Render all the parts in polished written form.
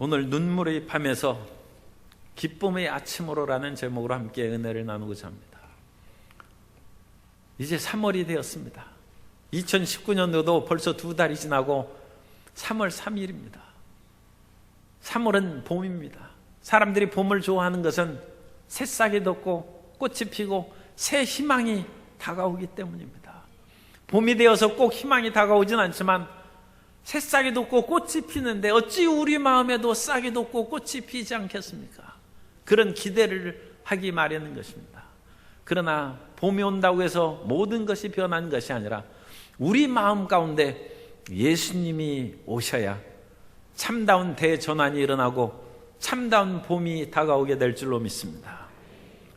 오늘 눈물의 밤에서 기쁨의 아침으로라는 제목으로 함께 은혜를 나누고자 합니다. 이제 3월이 되었습니다. 2019년도도 벌써 2달이 지나고 3월 3일입니다. 3월은 봄입니다. 사람들이 봄을 좋아하는 것은 새싹이 돋고 꽃이 피고 새 희망이 다가오기 때문입니다. 봄이 되어서 꼭 희망이 다가오진 않지만 새싹이 돋고 꽃이 피는데 어찌 우리 마음에도 싹이 돋고 꽃이 피지 않겠습니까? 그런 기대를 하기 마련인 것입니다. 그러나 봄이 온다고 해서 모든 것이 변한 것이 아니라 우리 마음 가운데 예수님이 오셔야 참다운 대전환이 일어나고 참다운 봄이 다가오게 될 줄로 믿습니다.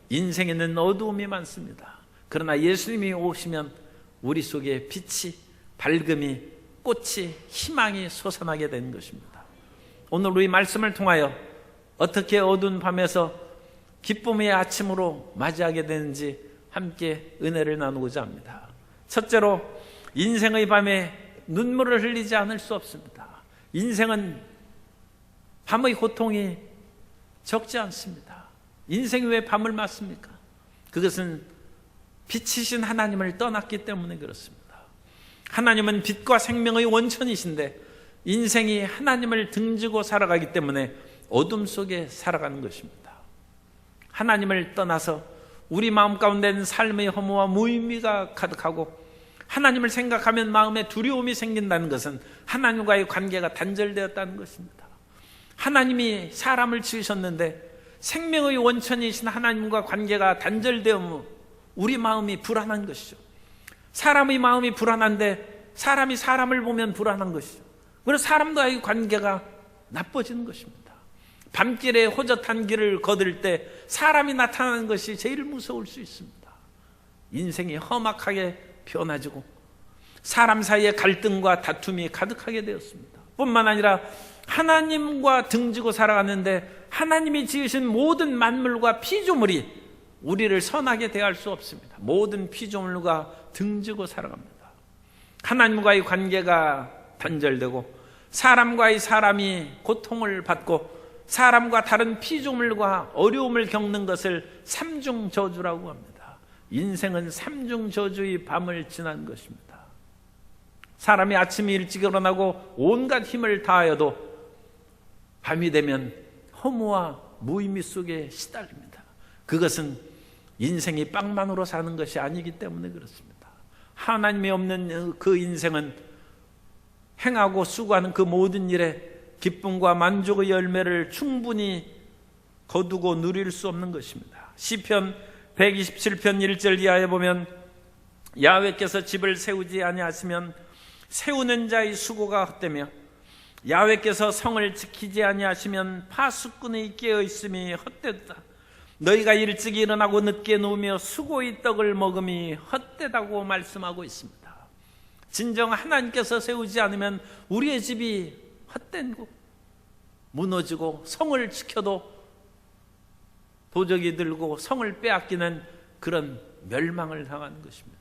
인생에는 어두움이 많습니다. 그러나 예수님이 오시면 우리 속에 빛이, 밝음이, 꽃이, 희망이 솟아나게 되는 것입니다. 오늘 우리 말씀을 통하여 어떻게 어두운 밤에서 기쁨의 아침으로 맞이하게 되는지 함께 은혜를 나누고자 합니다. 첫째로 인생의 밤에 눈물을 흘리지 않을 수 없습니다. 인생은 밤의 고통이 적지 않습니다. 인생이 왜 밤을 맞습니까? 그것은 빛이신 하나님을 떠났기 때문에 그렇습니다. 하나님은 빛과 생명의 원천이신데 인생이 하나님을 등지고 살아가기 때문에 어둠 속에 살아가는 것입니다. 하나님을 떠나서 우리 마음 가운데는 삶의 허무와 무의미가 가득하고 하나님을 생각하면 마음에 두려움이 생긴다는 것은 하나님과의 관계가 단절되었다는 것입니다. 하나님이 사람을 지으셨는데 생명의 원천이신 하나님과 관계가 단절되어 우리 마음이 불안한 것이죠. 사람의 마음이 불안한데 사람이 사람을 보면 불안한 것이죠. 그래서 사람과의 관계가 나빠지는 것입니다. 밤길에 호젓한 길을 거들 때 사람이 나타나는 것이 제일 무서울 수 있습니다. 인생이 험악하게 변화지고 사람 사이에 갈등과 다툼이 가득하게 되었습니다. 뿐만 아니라 하나님과 등지고 살아가는데 하나님이 지으신 모든 만물과 피조물이 우리를 선하게 대할 수 없습니다. 모든 피조물과 등지고 살아갑니다. 하나님과의 관계가 단절되고 사람과의 사람이 고통을 받고 사람과 다른 피조물과 어려움을 겪는 것을 삼중 저주라고 합니다. 인생은 삼중 저주의 밤을 지난 것입니다. 사람이 아침에 일찍 일어나고 온갖 힘을 다하여도 밤이 되면 허무와 무의미 속에 시달립니다. 그것은 인생이 빵만으로 사는 것이 아니기 때문에 그렇습니다. 하나님이 없는 그 인생은 행하고 수고하는 그 모든 일에 기쁨과 만족의 열매를 충분히 거두고 누릴 수 없는 것입니다. 시편 127편 1절 이하에 보면 야훼께서 집을 세우지 아니하시면 세우는 자의 수고가 헛되며 야훼께서 성을 지키지 아니하시면 파수꾼의 깨어있음이 헛되다. 너희가 일찍 일어나고 늦게 누우며 수고의 떡을 먹음이 헛되다고 말씀하고 있습니다. 진정 하나님께서 세우지 않으면 우리의 집이 헛되고 무너지고 성을 지켜도 도적이 들고 성을 빼앗기는 그런 멸망을 당하는 것입니다.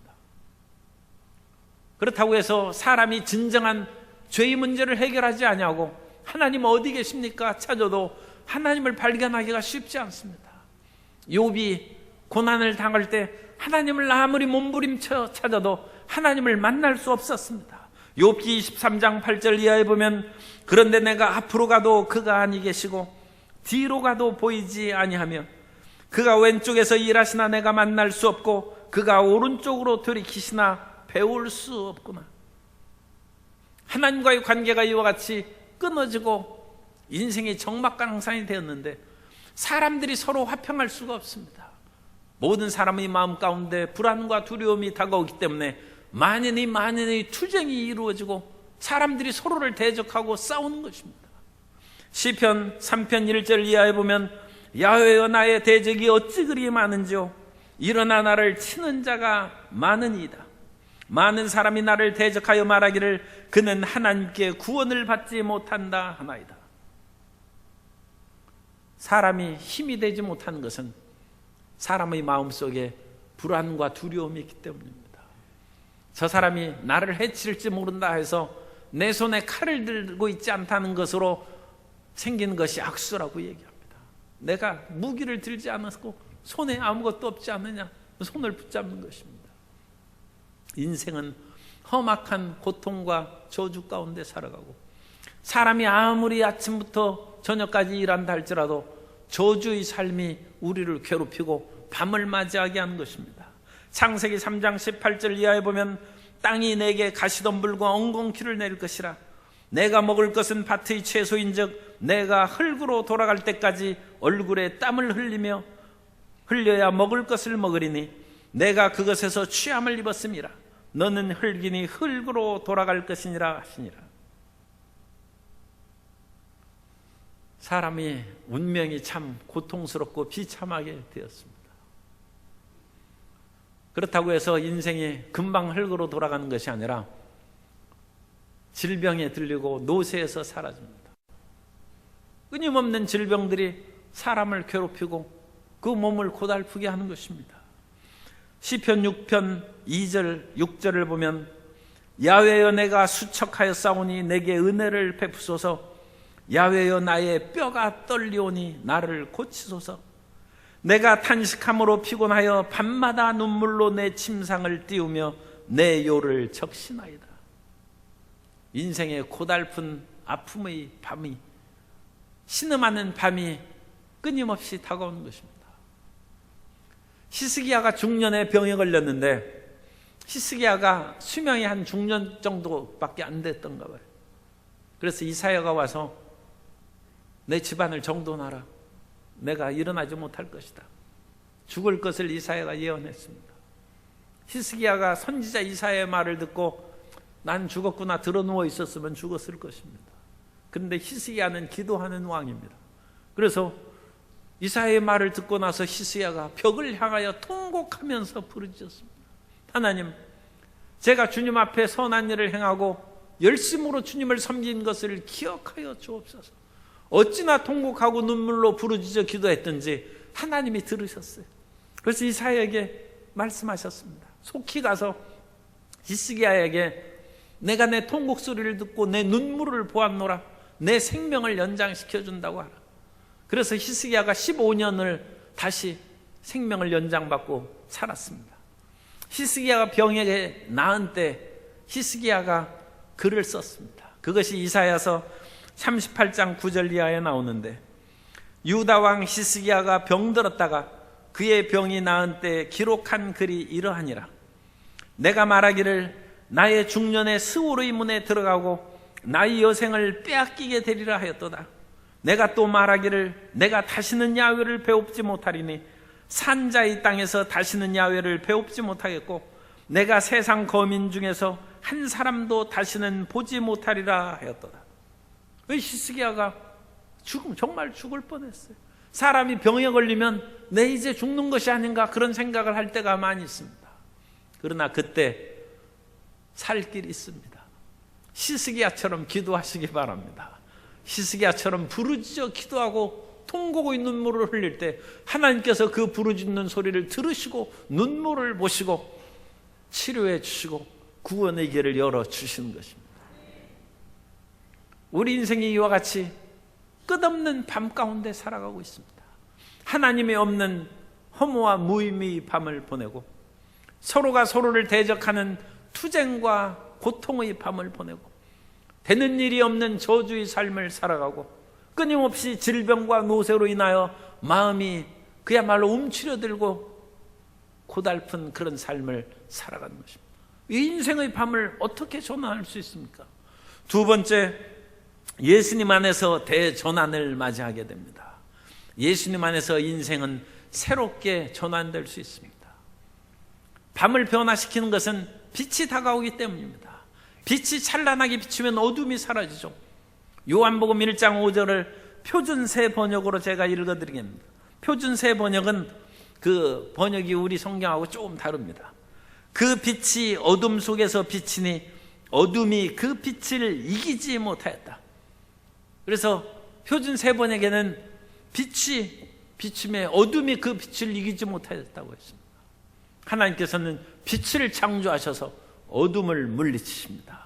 그렇다고 해서 사람이 진정한 죄의 문제를 해결하지 아니하고 하나님 어디 계십니까? 찾아도 하나님을 발견하기가 쉽지 않습니다. 욥이 고난을 당할 때 하나님을 아무리 몸부림쳐 찾아도 하나님을 만날 수 없었습니다. 욥기 23장 8절 이하에 보면 그런데 내가 앞으로 가도 그가 아니 계시고 뒤로 가도 보이지 아니하며 그가 왼쪽에서 일하시나 내가 만날 수 없고 그가 오른쪽으로 돌이키시나 배울 수 없구나. 하나님과의 관계가 이와 같이 끊어지고 인생이 적막강산이 되었는데 사람들이 서로 화평할 수가 없습니다. 모든 사람의 마음 가운데 불안과 두려움이 다가오기 때문에 만인의 투쟁이 이루어지고 사람들이 서로를 대적하고 싸우는 것입니다. 시편 3편 1절 이하에 보면 야훼여 나의 대적이 어찌 그리 많은지요 일어나 나를 치는 자가 많으니이다. 많은 사람이 나를 대적하여 말하기를 그는 하나님께 구원을 받지 못한다 하나이다. 사람이 힘이 되지 못하는 것은 사람의 마음속에 불안과 두려움이 있기 때문입니다. 저 사람이 나를 해칠지 모른다 해서 내 손에 칼을 들고 있지 않다는 것으로 생긴 것이 악수라고 얘기합니다. 내가 무기를 들지 않았고 손에 아무것도 없지 않느냐, 손을 붙잡는 것입니다. 인생은 험악한 고통과 저주 가운데 살아가고, 사람이 아무리 아침부터 저녁까지 일한다 할지라도 저주의 삶이 우리를 괴롭히고 밤을 맞이하게 하는 것입니다. 창세기 3장 18절 이하에 보면 땅이 내게 가시덤불과 엉겅퀴를 내릴 것이라. 내가 먹을 것은 밭의 채소인즉 내가 흙으로 돌아갈 때까지 얼굴에 땀을 흘려야 먹을 것을 먹으리니 내가 그것에서 취함을 입었음이라. 너는 흙이니 흙으로 돌아갈 것이니라 하시니라. 사람이 운명이 참 고통스럽고 비참하게 되었습니다. 그렇다고 해서 인생이 금방 흙으로 돌아가는 것이 아니라 질병에 들리고 노쇠에서 사라집니다. 끊임없는 질병들이 사람을 괴롭히고 그 몸을 고달프게 하는 것입니다. 시편 6편 2절 6절을 보면 야훼여 내가 수척하여 싸우니 내게 은혜를 베푸소서. 야훼여 나의 뼈가 떨리오니 나를 고치소서. 내가 탄식함으로 피곤하여 밤마다 눈물로 내 침상을 띄우며 내 요를 적신하이다. 인생의 고달픈 아픔의 밤이, 신음하는 밤이 끊임없이 다가오는 것입니다. 히스기야가 중년에 병에 걸렸는데 히스기야가 수명이 한 중년 정도밖에 안 됐던가 봐요. 그래서 이사야가 와서 내 집안을 정돈하라. 내가 일어나지 못할 것이다. 죽을 것을 이사야가 예언했습니다. 히스기야가 선지자 이사야의 말을 듣고 난 죽었구나 들어 누워 있었으면 죽었을 것입니다. 그런데 히스기야는 기도하는 왕입니다. 그래서 이사야의 말을 듣고 나서 히스기야가 벽을 향하여 통곡하면서 부르짖었습니다. 하나님, 제가 주님 앞에 선한 일을 행하고 열심으로 주님을 섬긴 것을 기억하여 주옵소서. 어찌나 통곡하고 눈물로 부르짖어 기도했든지 하나님이 들으셨어요. 그래서 이사야에게 말씀하셨습니다. 속히 가서 히스기야에게 내가 내 통곡 소리를 듣고 내 눈물을 보았노라. 내 생명을 연장시켜 준다고 하라. 그래서 히스기야가 15년을 다시 생명을 연장받고 살았습니다. 히스기야가 병에 나은 때 히스기야가 글을 썼습니다. 그것이 이사야서 38장 9절 이하에 나오는데, 유다 왕 히스기야가 병들었다가 그의 병이 나은 때 기록한 글이 이러하니라. 내가 말하기를 나의 중년의 스우르의 문에 들어가고 나의 여생을 빼앗기게 되리라 하였도다. 내가 또 말하기를 내가 다시는 야훼를 배웁지 못하리니 산자의 땅에서 다시는 야훼를 배웁지 못하겠고 내가 세상 거민 중에서 한 사람도 다시는 보지 못하리라 하였도다. 히스기야가 정말 죽을 뻔했어요. 사람이 병에 걸리면 내 이제 죽는 것이 아닌가 그런 생각을 할 때가 많이 있습니다. 그러나 그때 살 길이 있습니다. 히스기야처럼 기도하시기 바랍니다. 히스기야처럼 부르짖어 기도하고 통곡의 눈물을 흘릴 때 하나님께서 그 부르짖는 소리를 들으시고 눈물을 보시고 치료해 주시고 구원의 길을 열어주시는 것입니다. 우리 인생이 이와 같이 끝없는 밤 가운데 살아가고 있습니다. 하나님이 없는 허무와 무의미의 밤을 보내고 서로가 서로를 대적하는 투쟁과 고통의 밤을 보내고 되는 일이 없는 저주의 삶을 살아가고 끊임없이 질병과 노쇠로 인하여 마음이 그야말로 움츠려들고 고달픈 그런 삶을 살아가는 것입니다. 이 인생의 밤을 어떻게 전환할 수 있습니까? 두 번째, 예수님 안에서 대전환을 맞이하게 됩니다. 예수님 안에서 인생은 새롭게 전환될 수 있습니다. 밤을 변화시키는 것은 빛이 다가오기 때문입니다. 빛이 찬란하게 비추면 어둠이 사라지죠. 요한복음 1장 5절을 표준새 번역으로 제가 읽어드리겠습니다. 표준새 번역은 그 번역이 우리 성경하고 조금 다릅니다. 그 빛이 어둠 속에서 비치니 어둠이 그 빛을 이기지 못하였다. 그래서 표준새 번역에는 빛이 비침에 어둠이 그 빛을 이기지 못하였다고 했습니다. 하나님께서는 빛을 창조하셔서 어둠을 물리치십니다.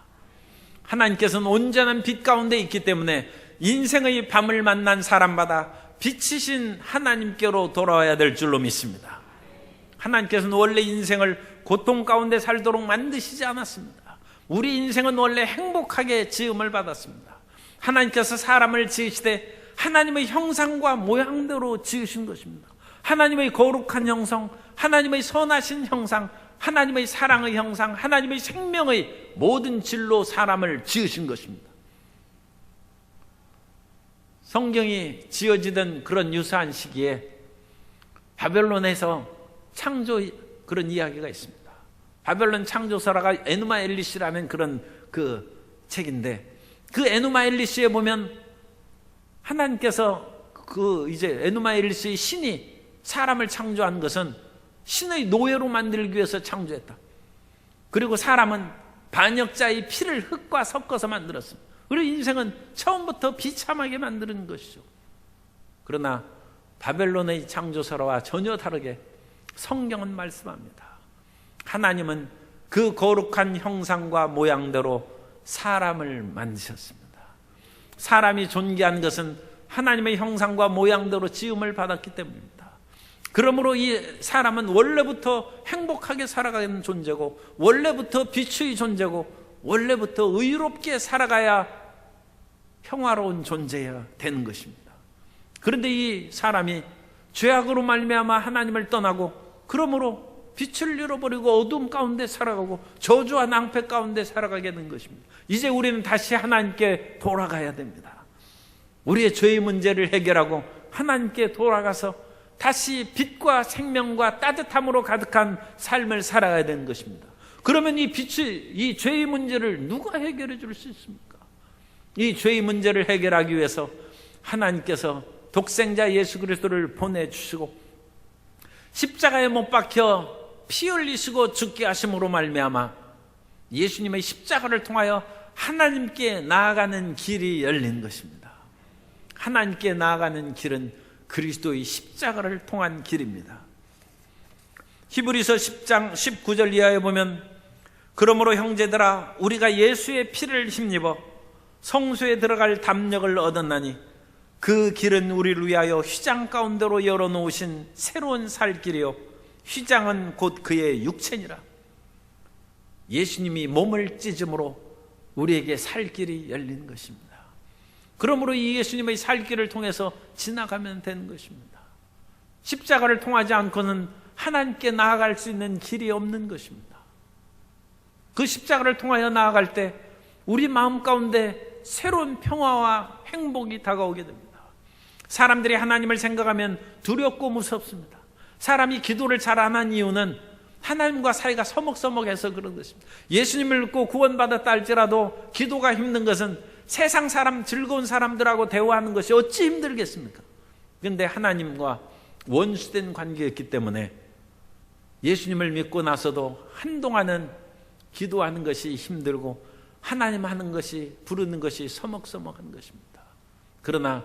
하나님께서는 온전한 빛 가운데 있기 때문에 인생의 밤을 만난 사람마다 빛이신 하나님께로 돌아와야 될 줄로 믿습니다. 하나님께서는 원래 인생을 고통 가운데 살도록 만드시지 않았습니다. 우리 인생은 원래 행복하게 지음을 받았습니다. 하나님께서 사람을 지으시되 하나님의 형상과 모양대로 지으신 것입니다. 하나님의 거룩한 형상, 하나님의 선하신 형상, 하나님의 사랑의 형상, 하나님의 생명의 모든 질로 사람을 지으신 것입니다. 성경이 지어지던 그런 유사한 시기에 바벨론에서 창조 그런 이야기가 있습니다. 바벨론 창조설화가 에누마 엘리시라는 그런 그 책인데, 그 에누마 엘리시에 보면 하나님께서 이제 에누마 엘리시의 신이 사람을 창조한 것은 신의 노예로 만들기 위해서 창조했다. 그리고 사람은 반역자의 피를 흙과 섞어서 만들었습니다. 우리 인생은 처음부터 비참하게 만드는 것이죠. 그러나 바벨론의 창조설화와 전혀 다르게 성경은 말씀합니다. 하나님은 그 거룩한 형상과 모양대로 사람을 만드셨습니다. 사람이 존귀한 것은 하나님의 형상과 모양대로 지음을 받았기 때문입니다. 그러므로 이 사람은 원래부터 행복하게 살아가는 존재고, 원래부터 빛의 존재고, 원래부터 의롭게 살아가야 평화로운 존재여야 되는 것입니다. 그런데 이 사람이 죄악으로 말미암아 하나님을 떠나고, 그러므로 빛을 잃어버리고 어둠 가운데 살아가고 저주와 낭패 가운데 살아가게 된 것입니다. 이제 우리는 다시 하나님께 돌아가야 됩니다. 우리의 죄의 문제를 해결하고 하나님께 돌아가서 다시 빛과 생명과 따뜻함으로 가득한 삶을 살아가야 되는 것입니다. 그러면 이 죄의 문제를 누가 해결해 줄 수 있습니까? 이 죄의 문제를 해결하기 위해서 하나님께서 독생자 예수 그리스도를 보내주시고 십자가에 못 박혀 피 흘리시고 죽게 하심으로 말미암아 예수님의 십자가를 통하여 하나님께 나아가는 길이 열린 것입니다. 하나님께 나아가는 길은 그리스도의 십자가를 통한 길입니다. 히브리서 10장 19절 이하에 보면, 그러므로 형제들아 우리가 예수의 피를 힘입어 성소에 들어갈 담력을 얻었나니 그 길은 우리를 위하여 휘장 가운데로 열어놓으신 새로운 살 길이요 휘장은 곧 그의 육체니라. 예수님이 몸을 찢음으로 우리에게 살 길이 열린 것입니다. 그러므로 이 예수님의 살 길을 통해서 지나가면 되는 것입니다. 십자가를 통하지 않고는 하나님께 나아갈 수 있는 길이 없는 것입니다. 그 십자가를 통하여 나아갈 때 우리 마음 가운데 새로운 평화와 행복이 다가오게 됩니다. 사람들이 하나님을 생각하면 두렵고 무섭습니다. 사람이 기도를 잘 안 한 이유는 하나님과 사이가 서먹서먹해서 그런 것입니다. 예수님을 믿고 구원받았다 할지라도 기도가 힘든 것은 세상 사람, 즐거운 사람들하고 대화하는 것이 어찌 힘들겠습니까? 그런데 하나님과 원수된 관계였기 때문에 예수님을 믿고 나서도 한동안은 기도하는 것이 힘들고 하나님 하는 것이, 부르는 것이 서먹서먹한 것입니다. 그러나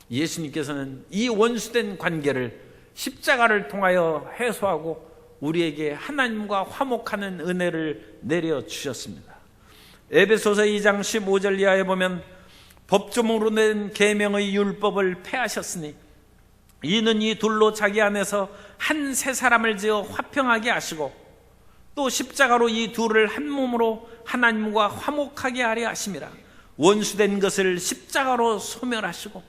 예수님께서는 이 원수된 관계를 십자가를 통하여 해소하고 우리에게 하나님과 화목하는 은혜를 내려주셨습니다. 에베소서 2장 15절 이하에 보면, 법조문으로 낸 계명의 율법을 폐하셨으니 이는 이 둘로 자기 안에서 한 새 사람을 지어 화평하게 하시고 또 십자가로 이 둘을 한 몸으로 하나님과 화목하게 하려 하심이라. 원수된 것을 십자가로 소멸하시고,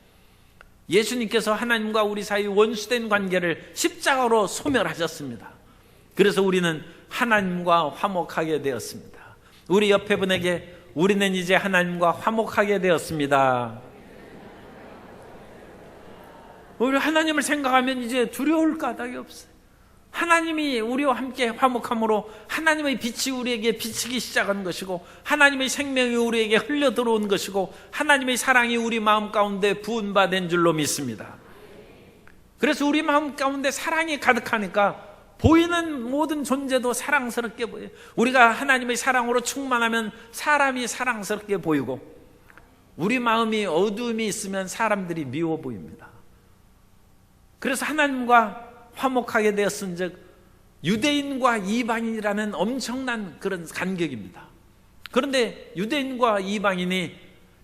예수님께서 하나님과 우리 사이 원수된 관계를 십자가로 소멸하셨습니다. 그래서 우리는 하나님과 화목하게 되었습니다. 우리 옆에 분에게 우리는 이제 하나님과 화목하게 되었습니다. 우리 하나님을 생각하면 이제 두려울 까닭이 없어요. 하나님이 우리와 함께 화목함으로 하나님의 빛이 우리에게 비치기 시작한 것이고, 하나님의 생명이 우리에게 흘려 들어온 것이고, 하나님의 사랑이 우리 마음 가운데 부은 바 된 줄로 믿습니다. 그래서 우리 마음 가운데 사랑이 가득하니까 보이는 모든 존재도 사랑스럽게 보여요. 우리가 하나님의 사랑으로 충만하면 사람이 사랑스럽게 보이고, 우리 마음이 어두움이 있으면 사람들이 미워 보입니다. 그래서 하나님과 화목하게 되었은즉 유대인과 이방인이라는 엄청난 그런 간격입니다. 그런데 유대인과 이방인이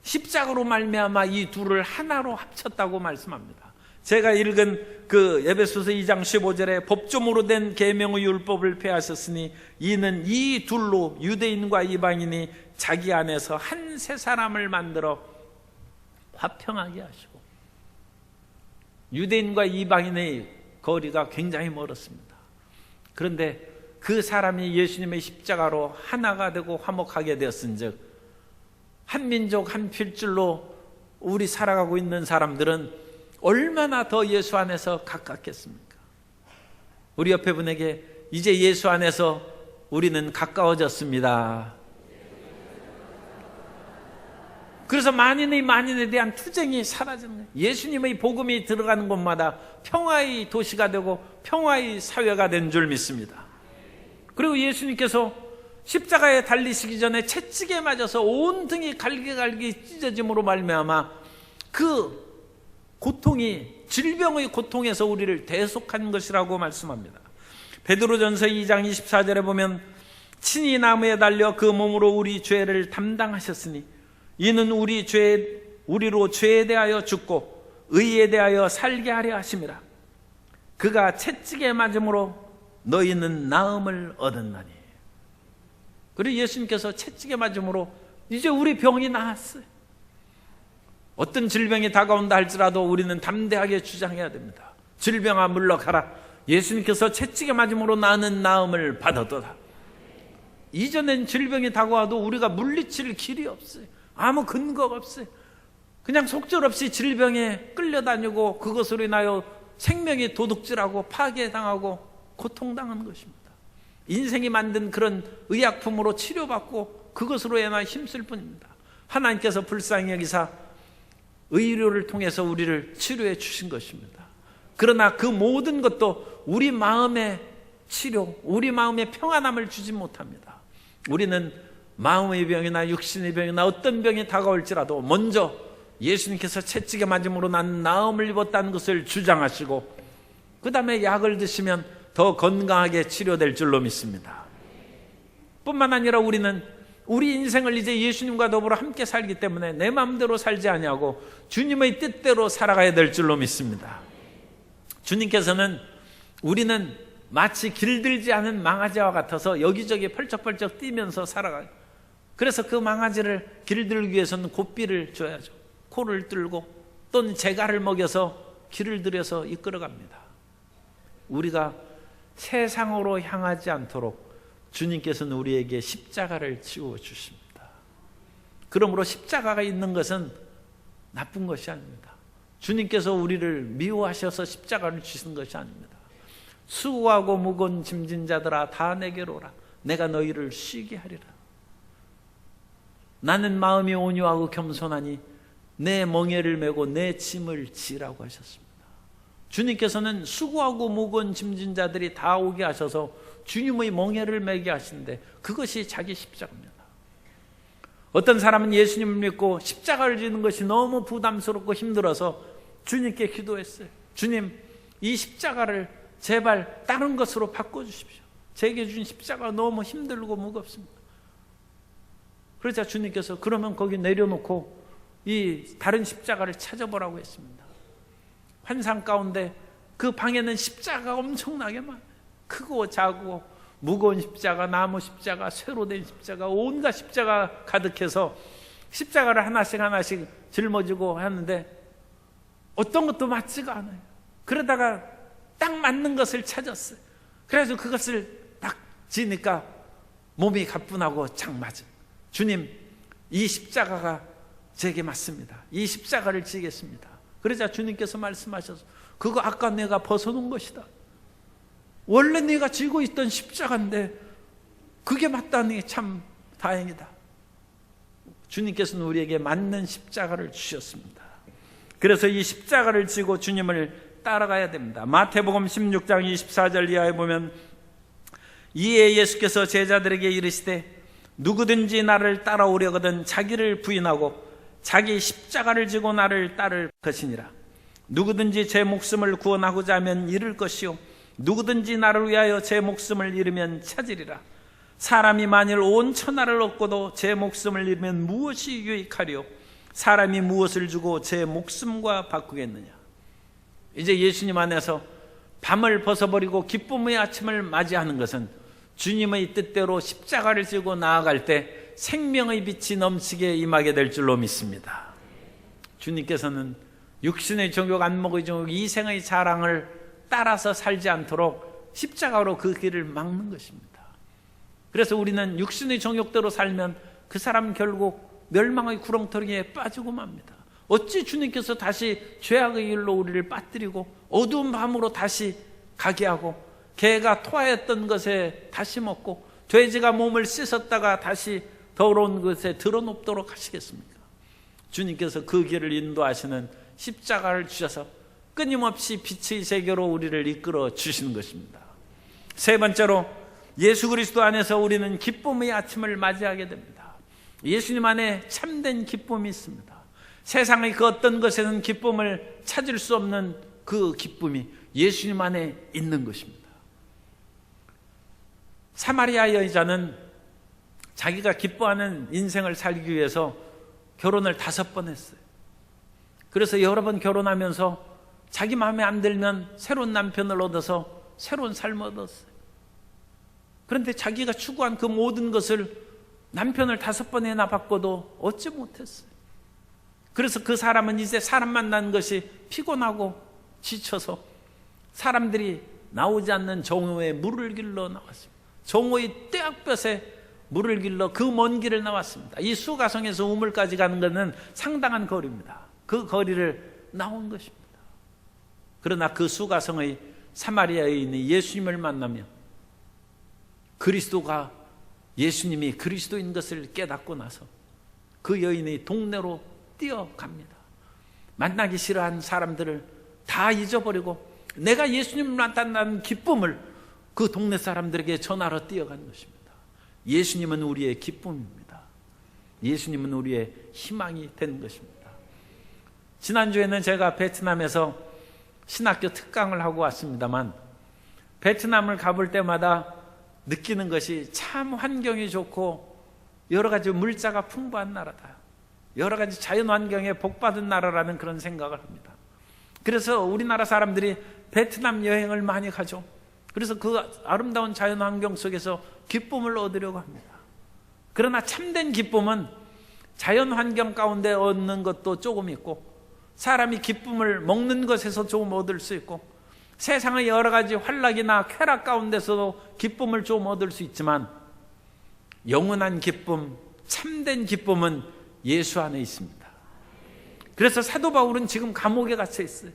십자가로 말미암아 이 둘을 하나로 합쳤다고 말씀합니다. 제가 읽은 그 에베소서 2장 15절에 법조문으로 된 계명의 율법을 폐하셨으니 이는 이 둘로 유대인과 이방인이 자기 안에서 한 세 사람을 만들어 화평하게 하시고, 유대인과 이방인의 거리가 굉장히 멀었습니다. 그런데 그 사람이 예수님의 십자가로 하나가 되고 화목하게 되었은즉 한 민족 한 필줄로 우리 살아가고 있는 사람들은 얼마나 더 예수 안에서 가깝겠습니까? 우리 옆에 분에게 이제 예수 안에서 우리는 가까워졌습니다. 그래서 만인에 대한 투쟁이 사라지는 거예요. 예수님의 복음이 들어가는 곳마다 평화의 도시가 되고 평화의 사회가 된 줄 믿습니다. 그리고 예수님께서 십자가에 달리시기 전에 채찍에 맞아서 온 등이 갈기갈기 찢어짐으로 말미암아 그 고통이, 질병의 고통에서 우리를 대속한 것이라고 말씀합니다. 베드로전서 2장 24절에 보면 친히 나무에 달려 그 몸으로 우리 죄를 담당하셨으니 이는 우리로 죄에 대하여 죽고 의에 대하여 살게 하려 하심이라. 그가 채찍에 맞음으로 너희는 나음을 얻었나니. 그리고 예수님께서 채찍에 맞음으로 이제 우리 병이 나았어요. 어떤 질병이 다가온다 할지라도 우리는 담대하게 주장해야 됩니다. 질병아 물러가라. 예수님께서 채찍에 맞음으로 나는 나음을 받았도다. 이전엔 질병이 다가와도 우리가 물리칠 길이 없어요. 아무 근거가 없어요. 그냥 속절없이 질병에 끌려다니고 그것으로 인하여 생명이 도둑질하고 파괴당하고 고통당하는 것입니다. 인생이 만든 그런 의약품으로 치료받고 그것으로 인하여 힘쓸 뿐입니다. 하나님께서 불쌍히 여기사 의료를 통해서 우리를 치료해 주신 것입니다. 그러나 그 모든 것도 우리 마음의 치료, 우리 마음의 평안함을 주지 못합니다. 우리는 마음의 병이나 육신의 병이나 어떤 병이 다가올지라도 먼저 예수님께서 채찍에 맞음으로 난 나음을 입었다는 것을 주장하시고 그 다음에 약을 드시면 더 건강하게 치료될 줄로 믿습니다. 뿐만 아니라 우리는 우리 인생을 이제 예수님과 더불어 함께 살기 때문에 내 마음대로 살지 아니하고 주님의 뜻대로 살아가야 될 줄로 믿습니다. 주님께서는 우리는 마치 길들지 않은 망아지와 같아서 여기저기 펄쩍펄쩍 뛰면서 살아가요. 그래서 그 망아지를 길들기 위해서는 고삐를 줘야죠. 코를 뚫고 또는 재갈을 먹여서 길을 들여서 이끌어갑니다. 우리가 세상으로 향하지 않도록 주님께서는 우리에게 십자가를 지워 주십니다. 그러므로 십자가가 있는 것은 나쁜 것이 아닙니다. 주님께서 우리를 미워하셔서 십자가를 주신 것이 아닙니다. 수고하고 무거운 짐진 자들아 다 내게로 오라. 내가 너희를 쉬게 하리라. 나는 마음이 온유하고 겸손하니 내 멍에를 메고 내 짐을 지라고 하셨습니다. 주님께서는 수고하고 무거운 짐진 자들이 다 오게 하셔서 주님의 멍에를 메게 하시는데 그것이 자기 십자가입니다. 어떤 사람은 예수님을 믿고 십자가를 지는 것이 너무 부담스럽고 힘들어서 주님께 기도했어요. 주님, 이 십자가를 제발 다른 것으로 바꿔주십시오. 제게 준 십자가가 너무 힘들고 무겁습니다. 그러자 주님께서 그러면 거기 내려놓고 이 다른 십자가를 찾아보라고 했습니다. 환상 가운데 그 방에는 십자가가 엄청나게 많아요. 크고 작고 무거운 십자가, 나무 십자가, 쇠로 된 십자가, 온갖 십자가 가득해서 십자가를 하나씩 하나씩 짊어지고 하는데 어떤 것도 맞지가 않아요. 그러다가 딱 맞는 것을 찾았어요. 그래서 그것을 딱 지니까 몸이 가뿐하고 장 맞은. 주님, 이 십자가가 제게 맞습니다. 이 십자가를 지겠습니다. 그러자 주님께서 말씀하셔서 그거 아까 내가 벗어놓은 것이다. 원래 내가 지고 있던 십자가인데 그게 맞다니 참 다행이다. 주님께서는 우리에게 맞는 십자가를 주셨습니다. 그래서 이 십자가를 지고 주님을 따라가야 됩니다. 마태복음 16장 24절 이하에 보면 이에 예수께서 제자들에게 이르시되 누구든지 나를 따라오려거든 자기를 부인하고 자기 십자가를 지고 나를 따를 것이니라. 누구든지 제 목숨을 구원하고자 하면 잃을 것이요 누구든지 나를 위하여 제 목숨을 잃으면 찾으리라. 사람이 만일 온 천하를 얻고도 제 목숨을 잃으면 무엇이 유익하리요? 사람이 무엇을 주고 제 목숨과 바꾸겠느냐. 이제 예수님 안에서 밤을 벗어버리고 기쁨의 아침을 맞이하는 것은 주님의 뜻대로 십자가를 지고 나아갈 때 생명의 빛이 넘치게 임하게 될 줄로 믿습니다. 주님께서는 육신의 정욕, 안목의 정욕, 이생의 자랑을 따라서 살지 않도록 십자가로 그 길을 막는 것입니다. 그래서 우리는 육신의 정욕대로 살면 그 사람 결국 멸망의 구렁텅이에 빠지고 맙니다. 어찌 주님께서 다시 죄악의 길로 우리를 빠뜨리고 어두운 밤으로 다시 가게 하고 개가 토하였던 것에 다시 먹고 돼지가 몸을 씻었다가 다시 더러운 것에 드러눕도록 하시겠습니까? 주님께서 그 길을 인도하시는 십자가를 주셔서 끊임없이 빛의 세계로 우리를 이끌어 주시는 것입니다. 세 번째로 예수 그리스도 안에서 우리는 기쁨의 아침을 맞이하게 됩니다. 예수님 안에 참된 기쁨이 있습니다. 세상의 그 어떤 것에는 기쁨을 찾을 수 없는 그 기쁨이 예수님 안에 있는 것입니다. 사마리아 여자는 자기가 기뻐하는 인생을 살기 위해서 결혼을 5번 했어요. 그래서 여러 번 결혼하면서 자기 마음에 안 들면 새로운 남편을 얻어서 새로운 삶을 얻었어요. 그런데 자기가 추구한 그 모든 것을 남편을 5번이나 바꿔도 얻지 못했어요. 그래서 그 사람은 이제 사람 만나는 것이 피곤하고 지쳐서 사람들이 나오지 않는 정오에 물을 길러 나왔습니다. 정오의 떼약볕에 물을 길러 그 먼 길을 나왔습니다. 이 수가성에서 우물까지 가는 것은 상당한 거리입니다. 그 거리를 나온 것입니다. 그러나 그 수가성의 사마리아 여인이 예수님을 만나며 그리스도가 예수님이 그리스도인 것을 깨닫고 나서 그 여인이 동네로 뛰어갑니다. 만나기 싫어한 사람들을 다 잊어버리고 내가 예수님을 만난다는 기쁨을 그 동네 사람들에게 전하러 뛰어간 것입니다. 예수님은 우리의 기쁨입니다. 예수님은 우리의 희망이 되는 것입니다. 지난주에는 제가 베트남에서 신학교 특강을 하고 왔습니다만 베트남을 가볼 때마다 느끼는 것이 참 환경이 좋고 여러 가지 물자가 풍부한 나라다. 여러 가지 자연 환경에 복받은 나라라는 그런 생각을 합니다. 그래서 우리나라 사람들이 베트남 여행을 많이 가죠. 그래서 그 아름다운 자연 환경 속에서 기쁨을 얻으려고 합니다. 그러나 참된 기쁨은 자연 환경 가운데 얻는 것도 조금 있고 사람이 기쁨을 먹는 것에서 조금 얻을 수 있고 세상의 여러 가지 환락이나 쾌락 가운데서도 기쁨을 좀 얻을 수 있지만 영원한 기쁨, 참된 기쁨은 예수 안에 있습니다. 그래서 사도 바울은 지금 감옥에 갇혀 있어요.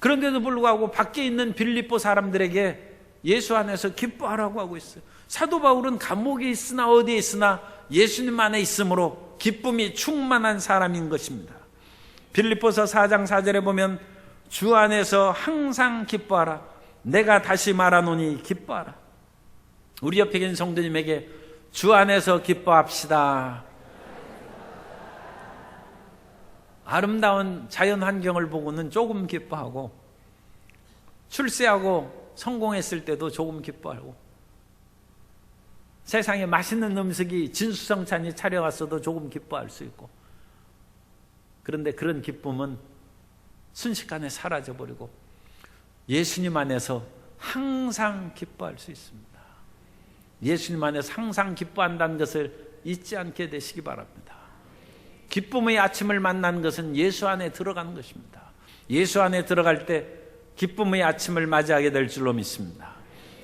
그런데도 불구하고 밖에 있는 빌립보 사람들에게 예수 안에서 기뻐하라고 하고 있어요. 사도 바울은 감옥에 있으나 어디에 있으나 예수님 안에 있으므로 기쁨이 충만한 사람인 것입니다. 빌립보서 4장 4절에 보면 주 안에서 항상 기뻐하라. 내가 다시 말하노니 기뻐하라. 우리 옆에 계신 성도님에게 주 안에서 기뻐합시다. 아름다운 자연 환경을 보고는 조금 기뻐하고 출세하고 성공했을 때도 조금 기뻐하고 세상에 맛있는 음식이 진수성찬이 차려왔어도 조금 기뻐할 수 있고 그런데 그런 기쁨은 순식간에 사라져버리고 예수님 안에서 항상 기뻐할 수 있습니다. 예수님 안에서 항상 기뻐한다는 것을 잊지 않게 되시기 바랍니다. 기쁨의 아침을 만나는 것은 예수 안에 들어가는 것입니다. 예수 안에 들어갈 때 기쁨의 아침을 맞이하게 될 줄로 믿습니다.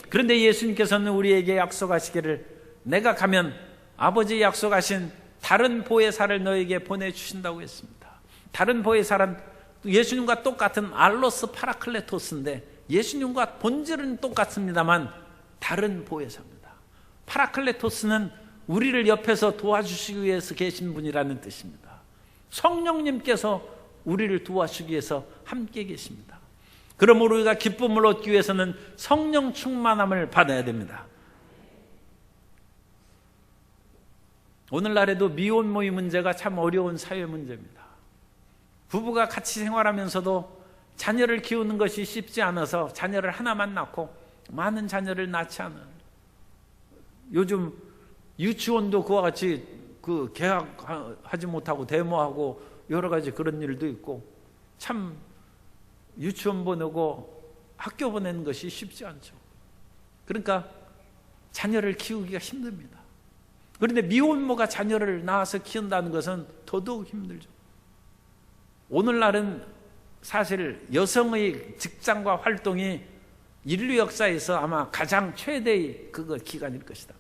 그런데 예수님께서는 우리에게 약속하시기를 내가 가면 아버지 약속하신 다른 보혜사를 너에게 보내주신다고 했습니다. 다른 보혜사란 예수님과 똑같은 알로스 파라클레토스인데 예수님과 본질은 똑같습니다만 다른 보혜사입니다. 파라클레토스는 우리를 옆에서 도와주시기 위해서 계신 분이라는 뜻입니다. 성령님께서 우리를 도와주시기 위해서 함께 계십니다. 그러므로 우리가 기쁨을 얻기 위해서는 성령 충만함을 받아야 됩니다. 오늘날에도 미혼모의 문제가 참 어려운 사회 문제입니다. 부부가 같이 생활하면서도 자녀를 키우는 것이 쉽지 않아서 자녀를 하나만 낳고 많은 자녀를 낳지 않은 요즘 유치원도 그와 같이 계약하지 못하고 데모하고 여러 가지 그런 일도 있고, 참 유치원 보내고 학교 보내는 것이 쉽지 않죠. 그러니까 자녀를 키우기가 힘듭니다. 그런데 미혼모가 자녀를 낳아서 키운다는 것은 더더욱 힘들죠. 오늘날은 사실 여성의 직장과 활동이 인류 역사에서 아마 가장 최대의 기간일 것이다.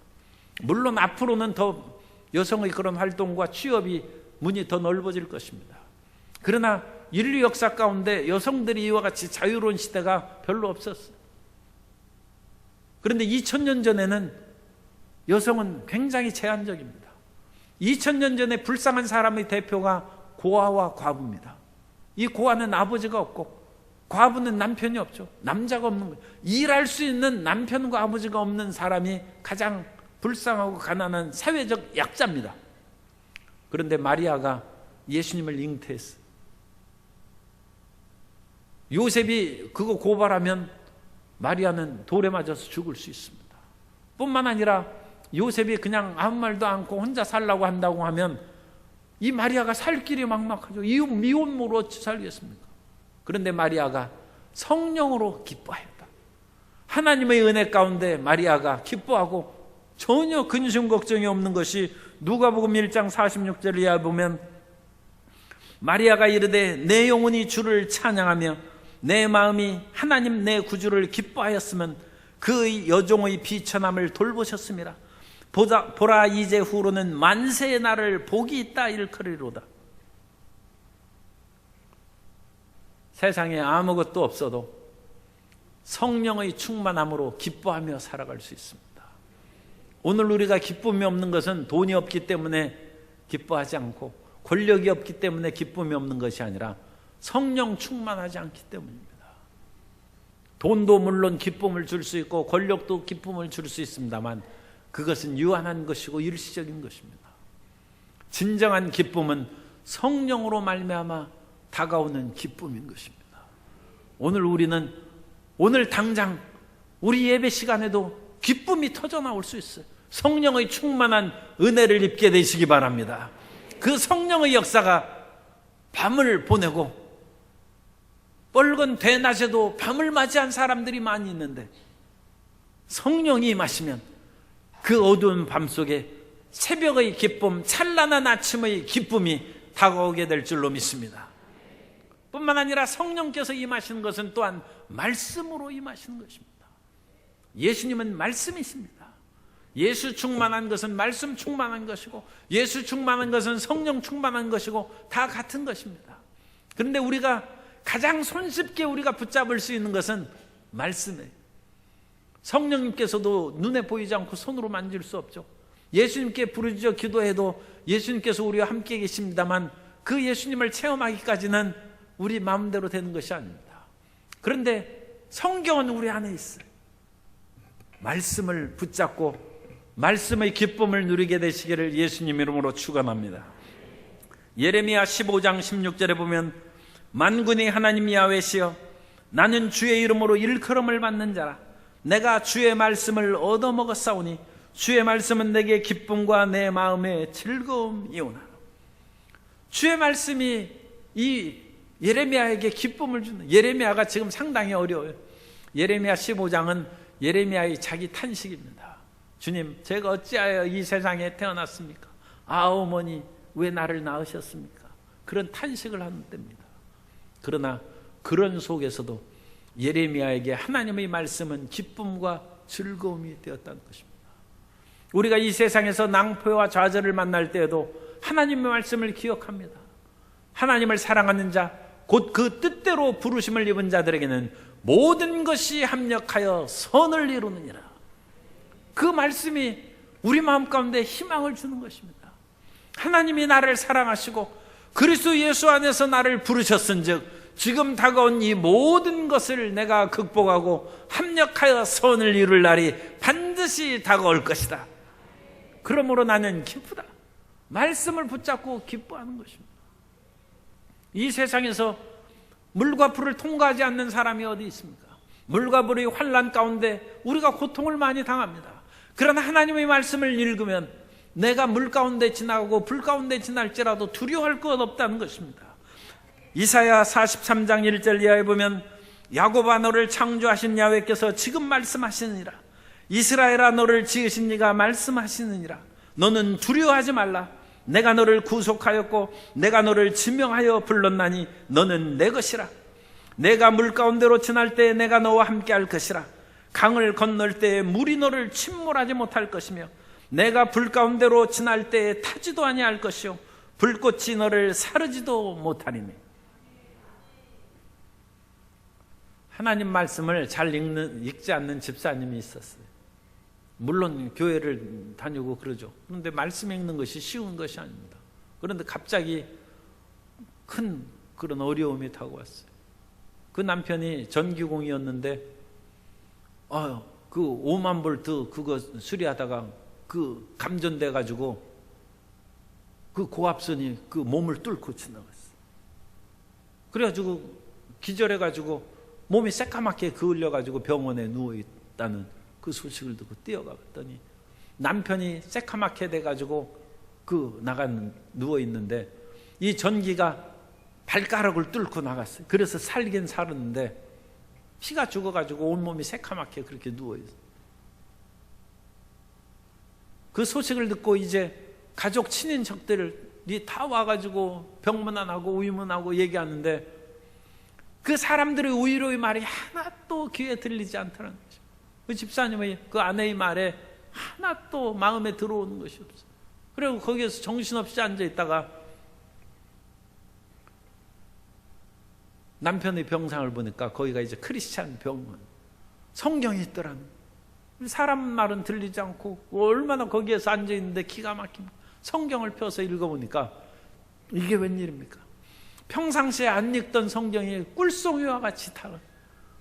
물론 앞으로는 더 여성의 그런 활동과 취업이 문이 더 넓어질 것입니다. 그러나 인류 역사 가운데 여성들이 이와 같이 자유로운 시대가 별로 없었어요. 그런데 2000년 전에는 여성은 굉장히 제한적입니다. 2000년 전에 불쌍한 사람의 대표가 고아와 과부입니다. 이 고아는 아버지가 없고 과부는 남편이 없죠. 남자가 없는 거예요. 일할 수 있는 남편과 아버지가 없는 사람이 가장 불쌍하고 가난한 사회적 약자입니다. 그런데 마리아가 예수님을 잉태했어요. 요셉이 그거 고발하면 마리아는 돌에 맞아서 죽을 수 있습니다. 뿐만 아니라 요셉이 그냥 아무 말도 않고 혼자 살라고 한다고 하면 이 마리아가 살 길이 막막하죠. 미혼모로 어찌 살겠습니까? 그런데 마리아가 성령으로 기뻐하였다. 하나님의 은혜 가운데 마리아가 기뻐하고 전혀 근심 걱정이 없는 것이 누가복음 1장 46절 이하에 보면, 마리아가 이르되 내 영혼이 주를 찬양하며 내 마음이 하나님 내 구주를 기뻐하였으면 그 여종의 비천함을 돌보셨습니다. 보라 이제 후로는 만세의 날을 복이 있다 일컬으리로다. 세상에 아무것도 없어도 성령의 충만함으로 기뻐하며 살아갈 수 있습니다. 오늘 우리가 기쁨이 없는 것은 돈이 없기 때문에 기뻐하지 않고 권력이 없기 때문에 기쁨이 없는 것이 아니라 성령 충만하지 않기 때문입니다. 돈도 물론 기쁨을 줄 수 있고 권력도 기쁨을 줄 수 있습니다만 그것은 유한한 것이고 일시적인 것입니다. 진정한 기쁨은 성령으로 말미암아 다가오는 기쁨인 것입니다. 오늘 당장 우리 예배 시간에도 기쁨이 터져 나올 수 있어요. 성령의 충만한 은혜를 입게 되시기 바랍니다. 그 성령의 역사가 밤을 보내고 뻘건 대낮에도 밤을 맞이한 사람들이 많이 있는데 성령이 임하시면 그 어두운 밤 속에 새벽의 기쁨, 찬란한 아침의 기쁨이 다가오게 될 줄로 믿습니다. 뿐만 아니라 성령께서 임하시는 것은 또한 말씀으로 임하시는 것입니다. 예수님은 말씀이십니다. 예수 충만한 것은 말씀 충만한 것이고 예수 충만한 것은 성령 충만한 것이고 다 같은 것입니다. 그런데 우리가 가장 손쉽게 우리가 붙잡을 수 있는 것은 말씀이에요. 성령님께서도 눈에 보이지 않고 손으로 만질 수 없죠. 예수님께 부르짖어 기도해도 예수님께서 우리와 함께 계십니다만 그 예수님을 체험하기까지는 우리 마음대로 되는 것이 아닙니다. 그런데 성경은 우리 안에 있어요. 말씀을 붙잡고 말씀의 기쁨을 누리게 되시기를 예수님 이름으로 축원합니다. 예레미야 15장 16절에 보면 만군의 하나님 야훼시여 나는 주의 이름으로 일컬음을 받는 자라. 내가 주의 말씀을 얻어먹었사오니 주의 말씀은 내게 기쁨과 내 마음에 즐거움이오나. 주의 말씀이 이 예레미야에게 기쁨을 주는, 예레미야가 지금 상당히 어려워요. 예레미야 15장은 예레미야의 자기 탄식입니다. 주님, 제가 어찌하여 이 세상에 태어났습니까? 어머니 왜 나를 낳으셨습니까? 그런 탄식을 하는 때입니다. 그러나 그런 속에서도 예레미야에게 하나님의 말씀은 기쁨과 즐거움이 되었다는 것입니다. 우리가 이 세상에서 낭패와 좌절을 만날 때에도 하나님의 말씀을 기억합니다. 하나님을 사랑하는 자, 곧 그 뜻대로 부르심을 입은 자들에게는 모든 것이 합력하여 선을 이루느니라. 그 말씀이 우리 마음 가운데 희망을 주는 것입니다. 하나님이 나를 사랑하시고 그리스도 예수 안에서 나를 부르셨은즉 지금 다가온 이 모든 것을 내가 극복하고 합력하여 선을 이룰 날이 반드시 다가올 것이다. 그러므로 나는 기쁘다. 말씀을 붙잡고 기뻐하는 것입니다. 이 세상에서 물과 불을 통과하지 않는 사람이 어디 있습니까? 물과 불의 환난 가운데 우리가 고통을 많이 당합니다. 그러나 하나님의 말씀을 읽으면 내가 물 가운데 지나가고 불 가운데 지날지라도 두려워할 것 없다는 것입니다. 이사야 43장 1절 이하에 보면 야곱아 너를 창조하신 야훼께서 지금 말씀하시느니라. 이스라엘아 너를 지으신 이가 말씀하시느니라. 너는 두려워하지 말라. 내가 너를 구속하였고 내가 너를 지명하여 불렀나니 너는 내 것이라. 내가 물 가운데로 지날 때에 내가 너와 함께할 것이라. 강을 건널 때에 물이 너를 침몰하지 못할 것이며 내가 불 가운데로 지날 때에 타지도 아니할 것이요 불꽃이 너를 사르지도 못하리니. 하나님 말씀을 잘 읽지 않는 집사님이 있었어요. 물론 교회를 다니고 그러죠. 그런데 말씀 읽는 것이 쉬운 것이 아닙니다. 그런데 갑자기 큰 그런 어려움이 다가왔어요. 그 남편이 전기공이었는데 그 5만 볼트 그거 수리하다가 그 감전돼 가지고 그 고압선이 그 몸을 뚫고 지나갔어요. 그래가지고 기절해 가지고 몸이 새까맣게 그을려 가지고 병원에 누워 있다는 그 소식을 듣고 뛰어가 봤더니 남편이 새까맣게 돼 가지고 누워 있는데 이 전기가 발가락을 뚫고 나갔어요. 그래서 살긴 살았는데 피가 죽어가지고 온몸이 새까맣게 그렇게 누워있어요. 그 소식을 듣고 이제 가족 친인척들이 다 와가지고 병문안하고 의문하고 얘기하는데 그 사람들의 위로의 말이 하나도 귀에 들리지 않더라는 거죠. 그 집사님의 그 아내의 말에 하나도 마음에 들어오는 것이 없어요. 그리고 거기에서 정신없이 앉아있다가 남편의 병상을 보니까 거기가 이제 크리스찬 병원, 성경이 있더라는 거예요. 사람 말은 들리지 않고 얼마나 거기에서 앉아있는데 기가 막힙니다. 성경을 펴서 읽어보니까 이게 웬일입니까? 평상시에 안 읽던 성경이 꿀송이와 같이 타요.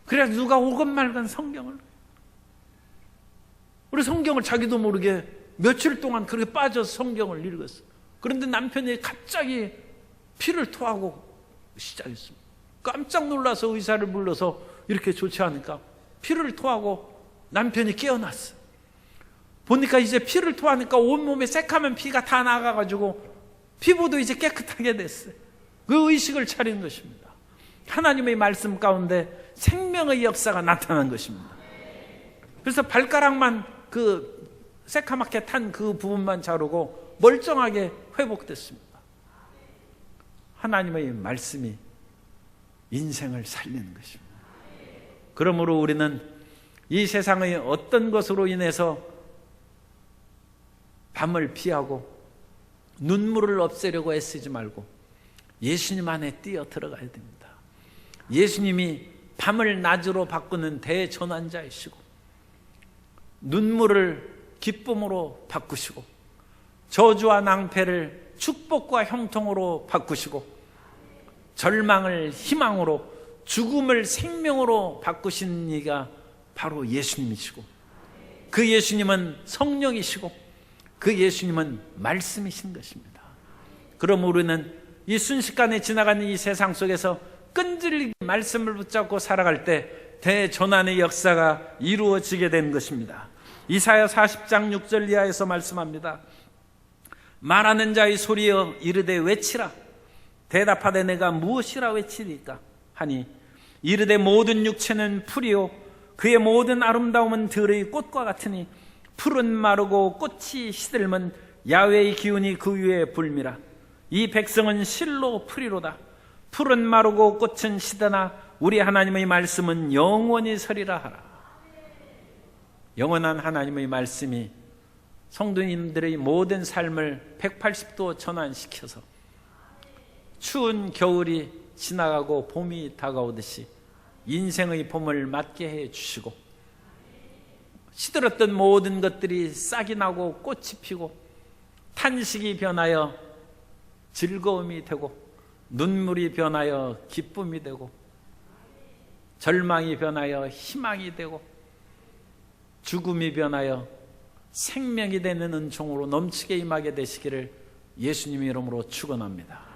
그래야 누가 오건 말건 성경을, 우리 성경을 자기도 모르게 며칠 동안 그렇게 빠져서 성경을 읽었어요. 그런데 남편이 갑자기 피를 토하고 시작했습니다. 깜짝 놀라서 의사를 불러서 이렇게 조치하니까 피를 토하고 남편이 깨어났어요. 보니까 이제 피를 토하니까 온몸에 새카만 피가 다 나가가지고 피부도 이제 깨끗하게 됐어요. 그 의식을 차린 것입니다. 하나님의 말씀 가운데 생명의 역사가 나타난 것입니다. 그래서 발가락만 그 새카맣게 탄 그 부분만 자르고 멀쩡하게 회복됐습니다. 하나님의 말씀이 인생을 살리는 것입니다. 그러므로 우리는 이 세상의 어떤 것으로 인해서 밤을 피하고 눈물을 없애려고 애쓰지 말고 예수님 안에 뛰어 들어가야 됩니다. 예수님이 밤을 낮으로 바꾸는 대전환자이시고 눈물을 기쁨으로 바꾸시고 저주와 낭패를 축복과 형통으로 바꾸시고 절망을 희망으로 죽음을 생명으로 바꾸신 이가 바로 예수님이시고 그 예수님은 성령이시고 그 예수님은 말씀이신 것입니다. 그럼 우리는 이 순식간에 지나가는 이 세상 속에서 끈질기게 말씀을 붙잡고 살아갈 때 대전환의 역사가 이루어지게 된 것입니다. 이사야 40장 6절 이하에서 말씀합니다. 말하는 자의 소리여 이르되 외치라. 대답하되 내가 무엇이라 외치리까 하니 이르되 모든 육체는 풀이요 그의 모든 아름다움은 들의 꽃과 같으니 풀은 마르고 꽃이 시들면 야훼의 기운이 그 위에 불미라. 이 백성은 실로 풀이로다. 풀은 마르고 꽃은 시드나 우리 하나님의 말씀은 영원히 서리라 하라. 영원한 하나님의 말씀이 성도님들의 모든 삶을 180도 전환시켜서 추운 겨울이 지나가고 봄이 다가오듯이 인생의 봄을 맞게 해주시고 시들었던 모든 것들이 싹이 나고 꽃이 피고 탄식이 변하여 즐거움이 되고 눈물이 변하여 기쁨이 되고 절망이 변하여 희망이 되고 죽음이 변하여 생명이 되는 은총으로 넘치게 임하게 되시기를 예수님의 이름으로 축원합니다.